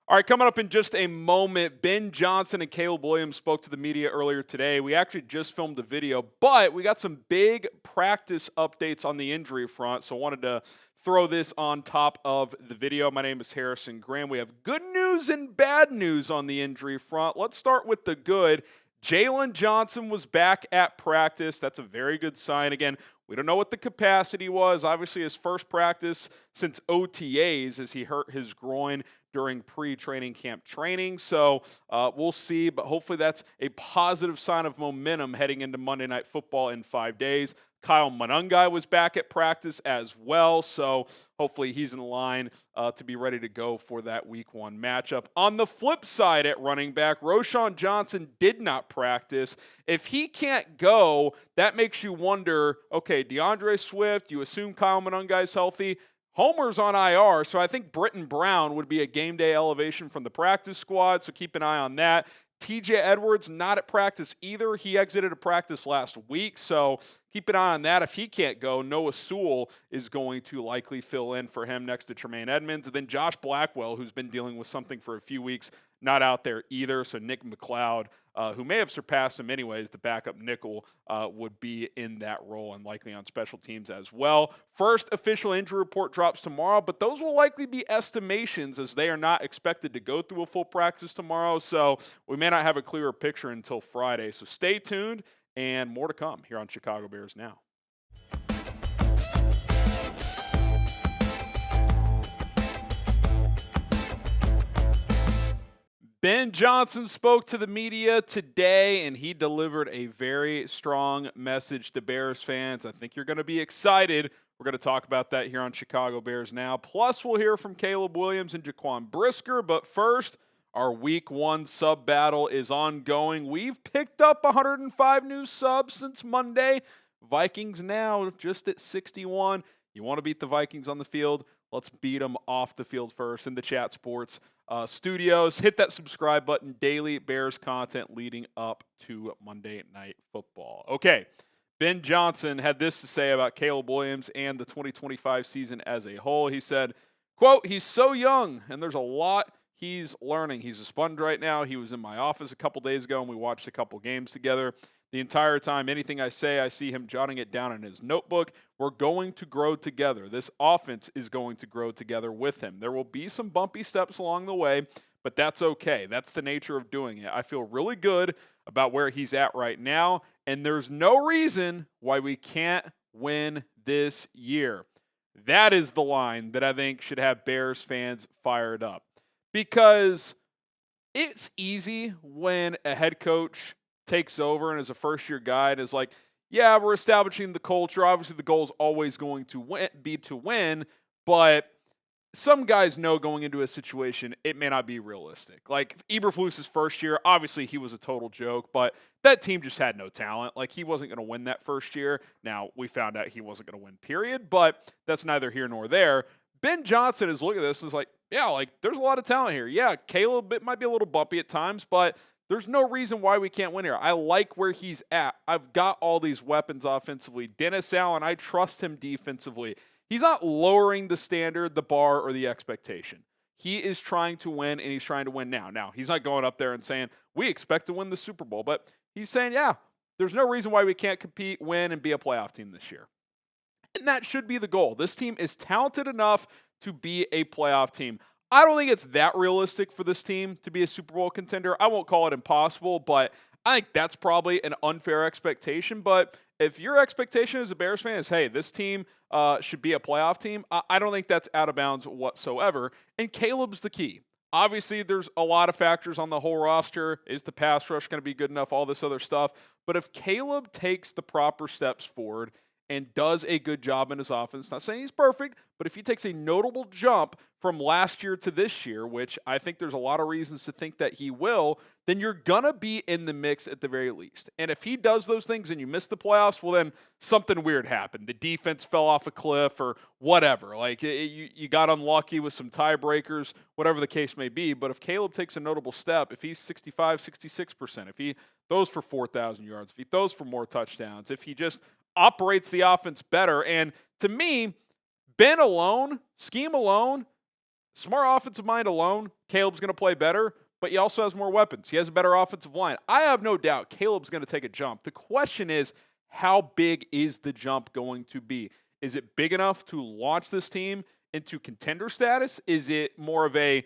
All right, coming up in just a moment, Ben Johnson and Caleb Williams spoke to the media earlier today. We actually just filmed a video, but we got some big practice updates on the injury front, so I wanted to throw this on top of the video. My name is Harrison Graham. We have good news and bad news on the injury front. Let's start with the good. Jaylon Johnson was back at practice. That's a very good sign. Again, we don't know what the capacity was. Obviously, his first practice since OTAs as he hurt his groin during pre-training camp training. So we'll see, but hopefully that's a positive sign of momentum heading into Monday Night Football in 5 days. Kyle Monangai was back at practice as well, so hopefully he's in line to be ready to go for that Week 1 matchup. On the flip side at running back, Roschon Johnson did not practice. If he can't go, that makes you wonder, okay, DeAndre Swift, you assume Kyle Monangai's healthy. Homer's on IR, so I think Britton Brown would be a game day elevation from the practice squad, so keep an eye on that. TJ Edwards not at practice either. He exited a practice last week, so keep an eye on that. If he can't go, Noah Sewell is going to likely fill in for him next to Tremaine Edmonds. And then Josh Blackwell, who's been dealing with something for a few weeks, not out there either. So Nick McLeod, who may have surpassed him anyways, the backup nickel, would be in that role and likely on special teams as well. First official injury report drops tomorrow, but those will likely be estimations as they are not expected to go through a full practice tomorrow. So we may not have a clearer picture until Friday. So stay tuned and more to come here on Chicago Bears Now. Ben Johnson spoke to the media today, and he delivered a very strong message to Bears fans. I think you're going to be excited. We're going to talk about that here on Chicago Bears Now. Plus, we'll hear from Caleb Williams and Jaquan Brisker. But first, our Week 1 sub battle is ongoing. We've picked up 105 new subs since Monday. Vikings now just at 61. You want to beat the Vikings on the field? Let's beat them off the field first in the Chat Sports studios. Hit that subscribe button. Daily Bears content leading up to Monday Night Football. Okay, Ben Johnson had this to say about Caleb Williams and the 2025 season as a whole. He said, quote, "He's so young, and there's a lot he's learning. He's a sponge right now. He was in my office a couple days ago, and we watched a couple games together. The entire time, anything I say, I see him jotting it down in his notebook. We're going to grow together. This offense is going to grow together with him. There will be some bumpy steps along the way, but that's okay. That's the nature of doing it. I feel really good about where he's at right now, and there's no reason why we can't win this year." That is the line that I think should have Bears fans fired up, because it's easy when a head coach takes over and is a first-year guy and is like, yeah, we're establishing the culture. Obviously, the goal is always going to be to win, but some guys know going into a situation it may not be realistic. Like Eberflus's first year, obviously he was a total joke, but that team just had no talent. Like he wasn't going to win that first year. Now, we found out he wasn't going to win, period, but that's neither here nor there. Ben Johnson is looking at this and is like, yeah, like there's a lot of talent here. Yeah, Caleb, it might be a little bumpy at times, but there's no reason why we can't win here. I like where he's at. I've got all these weapons offensively. Dennis Allen, I trust him defensively. He's not lowering the standard, the bar, or the expectation. He is trying to win, and he's trying to win now. Now, he's not going up there and saying, we expect to win the Super Bowl, but he's saying, yeah, there's no reason why we can't compete, win, and be a playoff team this year. And that should be the goal. This team is talented enough to be a playoff team. I don't think it's that realistic for this team to be a Super Bowl contender. I won't call it impossible, but I think that's probably an unfair expectation. But if your expectation as a Bears fan is, hey, this team should be a playoff team, I don't think that's out of bounds whatsoever. And Caleb's the key. Obviously, there's a lot of factors on the whole roster. Is the pass rush going to be good enough? All this other stuff. But if Caleb takes the proper steps forward and does a good job in his offense, not saying he's perfect, but if he takes a notable jump from last year to this year, which I think there's a lot of reasons to think that he will, then you're going to be in the mix at the very least. And if he does those things and you miss the playoffs, well, then something weird happened. The defense fell off a cliff or whatever. Like you got unlucky with some tiebreakers, whatever the case may be. But if Caleb takes a notable step, if he's 65, 66%, if he throws for 4,000 yards, if he throws for more touchdowns, if he just operates the offense better. And to me, Ben alone, scheme alone, Smart offensive mind alone, Caleb's going to play better, but he also has more weapons. He has a better offensive line. I have no doubt Caleb's going to take a jump. The question is, how big is the jump going to be? Is it big enough to launch this team into contender status? Is it more of a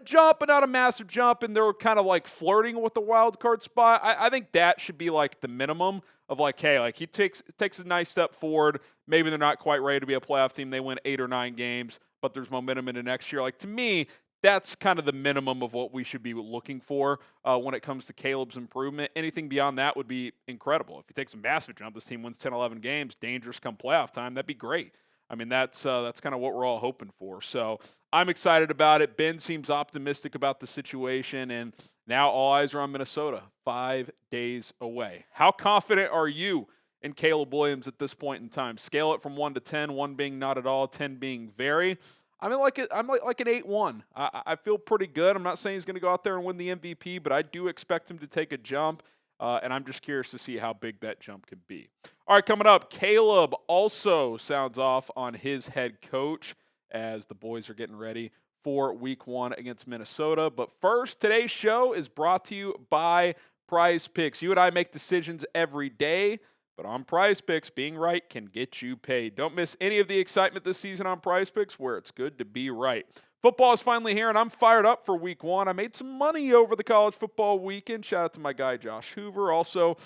jump, but not a massive jump, and they're kind of like flirting with the wild card spot? I think that should be like the minimum of like, hey, like he takes a nice step forward. Maybe they're not quite ready to be a playoff team. They win 8 or 9 games, but there's momentum into next year. Like, to me, that's kind of the minimum of what we should be looking for when it comes to Caleb's improvement. Anything beyond that would be incredible. If he takes a massive jump, this team wins 10, 11 games, dangerous come playoff time, that'd be great. I mean, that's kind of what we're all hoping for. So I'm excited about it. Ben seems optimistic about the situation, and now all eyes are on Minnesota, 5 days away. How confident are you in Caleb Williams at this point in time? Scale it from 1 to 10, 1 being not at all, 10 being very. I'm like an 8-1. I feel pretty good. I'm not saying he's going to go out there and win the MVP, but I do expect him to take a jump, and I'm just curious to see how big that jump could be. All right, coming up, Caleb also sounds off on his head coach as the boys are getting ready for week 1 against Minnesota. But first, today's show is brought to you by PrizePicks. You and I make decisions every day, but on PrizePicks, being right can get you paid. Don't miss any of the excitement this season on PrizePicks, where it's good to be right. Football is finally here, and I'm fired up for week 1. I made some money over the college football weekend. Shout out to my guy, Josh Hoover. Also,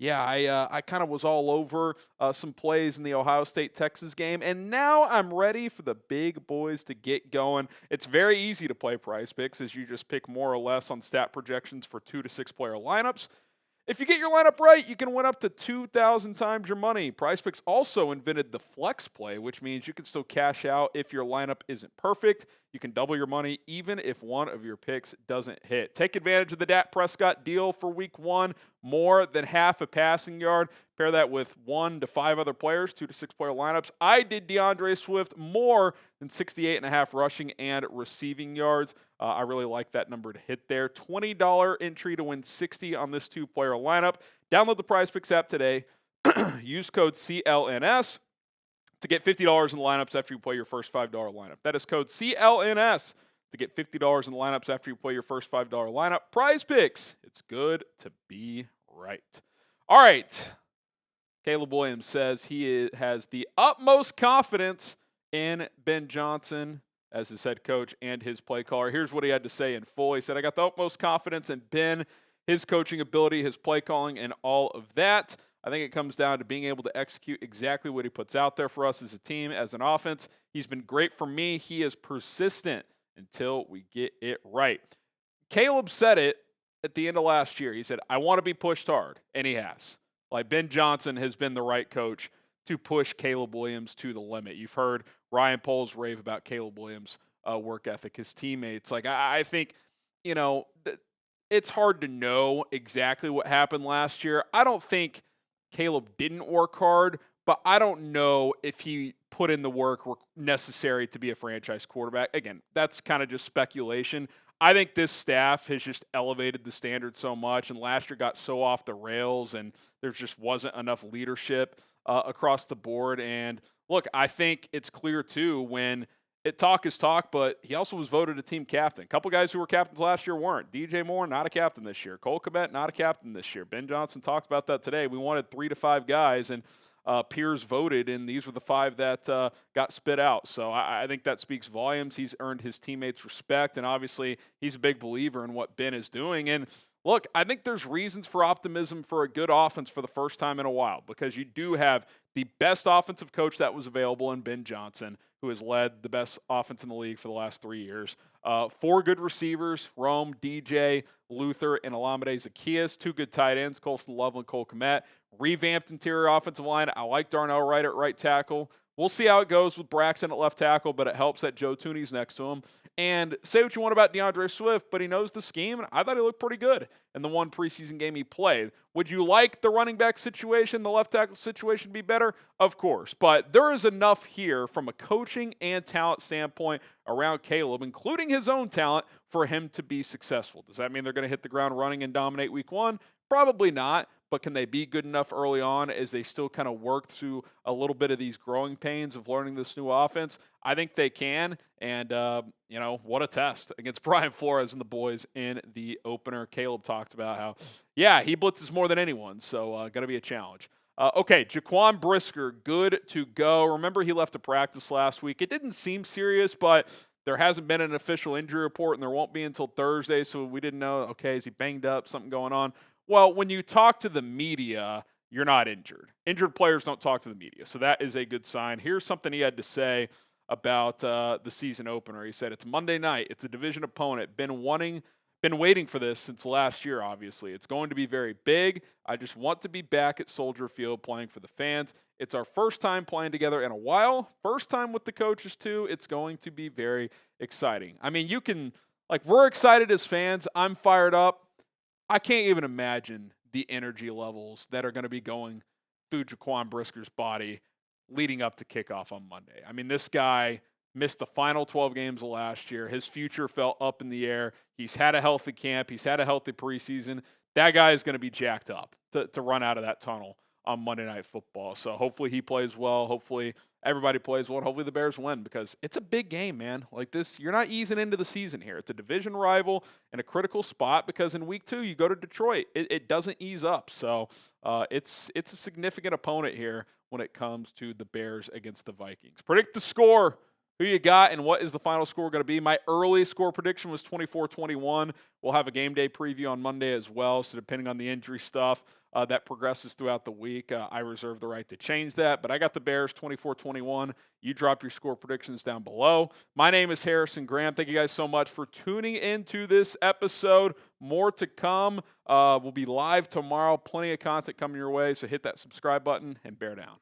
I kind of was all over some plays in the Ohio State-Texas game, and now I'm ready for the big boys to get going. It's very easy to play PrizePicks, as you just pick more or less on stat projections for 2 to 6 player lineups. If you get your lineup right, you can win up to 2,000 times your money. PrizePicks also invented the flex play, which means you can still cash out if your lineup isn't perfect. You can double your money even if one of your picks doesn't hit. Take advantage of the Dak Prescott deal for week 1, more than half a passing yard. Pair that with 1 to 5 other players, 2 to 6 player lineups. I did DeAndre Swift more than 68.5 rushing and receiving yards. I really like that number to hit there. $20 entry to win 60 on this 2-player lineup. Download the PrizePicks app today. Use code CLNS to get $50 in the lineups after you play your first $5 lineup. That is code CLNS to get $50 in the lineups after you play your first $5 lineup. PrizePicks, it's good to be right. All right. Caleb Williams says he has the utmost confidence in Ben Johnson as his head coach and his play caller. Here's what he had to say in full. He said, I got the utmost confidence in Ben, his coaching ability, his play calling, and all of that. I think it comes down to being able to execute exactly what he puts out there for us as a team, as an offense. He's been great for me. He is persistent until we get it right. Caleb said it at the end of last year. He said, I want to be pushed hard, and he has. Like, Ben Johnson has been the right coach to push Caleb Williams to the limit. You've heard Ryan Poles rave about Caleb Williams' work ethic, his teammates. Like, I think, it's hard to know exactly what happened last year. I don't think Caleb didn't work hard, but I don't know if he put in the work necessary to be a franchise quarterback. Again, that's kind of just speculation. I think this staff has just elevated the standard so much, and last year got so off the rails, and there just wasn't enough leadership across the board. And look, I think it's clear too when talk is talk, but he also was voted a team captain. A couple guys who were captains last year weren't. DJ Moore, not a captain this year. Cole Kmet, not a captain this year. Ben Johnson talked about that today. We wanted 3 to 5 guys, and peers voted, and these were the 5 that got spit out. So I think that speaks volumes. He's earned his teammates' respect, and obviously he's a big believer in what Ben is doing. And look, I think there's reasons for optimism for a good offense for the first time in a while, because you do have the best offensive coach that was available in Ben Johnson, who has led the best offense in the league for the last 3 years. 4 good receivers, Rome, DJ, Luther, and Alameda Zacchaeus. 2 good tight ends, Colston Loveland, Cole Kmet. Revamped interior offensive line. I like Darnell Wright at right tackle. We'll see how it goes with Braxton at left tackle, but it helps that Joe Tooney's next to him. And say what you want about DeAndre Swift, but he knows the scheme, and I thought he looked pretty good in the one preseason game he played. Would you like the running back situation, the left tackle situation be better? Of course, but there is enough here from a coaching and talent standpoint around Caleb, including his own talent, for him to be successful. Does that mean they're going to hit the ground running and dominate week 1? Probably not. but can they be good enough early on as they still kind of work through a little bit of these growing pains of learning this new offense? I think they can, and, what a test against Brian Flores and the boys in the opener. Caleb talked about how, he blitzes more than anyone, so going to be a challenge. Okay, Jaquan Brisker, good to go. Remember, he left to practice last week. It didn't seem serious, but there hasn't been an official injury report, and there won't be until Thursday, so we didn't know, okay, is he banged up, something going on? Well, when you talk to the media, you're not injured. Injured players don't talk to the media, so that is a good sign. Here's something he had to say about the season opener. He said, "It's Monday night. It's a division opponent. Been waiting for this since last year, obviously. It's going to be very big. I just want to be back at Soldier Field playing for the fans. It's our first time playing together in a while. First time with the coaches, too. It's going to be very exciting." I mean, we're excited as fans. I'm fired up. I can't even imagine the energy levels that are going to be going through Jaquan Brisker's body leading up to kickoff on Monday. I mean, this guy missed the final 12 games of last year. His future fell up in the air. He's had a healthy camp. He's had a healthy preseason. That guy is going to be jacked up to run out of that tunnel on Monday Night Football. So hopefully he plays well. Hopefully everybody plays well. And hopefully the Bears win, because it's a big game, man. Like this, you're not easing into the season here. It's a division rival in a critical spot, because in week 2 you go to Detroit. It doesn't ease up. So it's a significant opponent here when it comes to the Bears against the Vikings. Predict the score. Who you got, and what is the final score going to be? My early score prediction was 24-21. We'll have a game day preview on Monday as well, so depending on the injury stuff that progresses throughout the week, I reserve the right to change that. But I got the Bears 24-21. You drop your score predictions down below. My name is Harrison Graham. Thank you guys so much for tuning into this episode. More to come. We'll be live tomorrow. Plenty of content coming your way, so hit that subscribe button and bear down.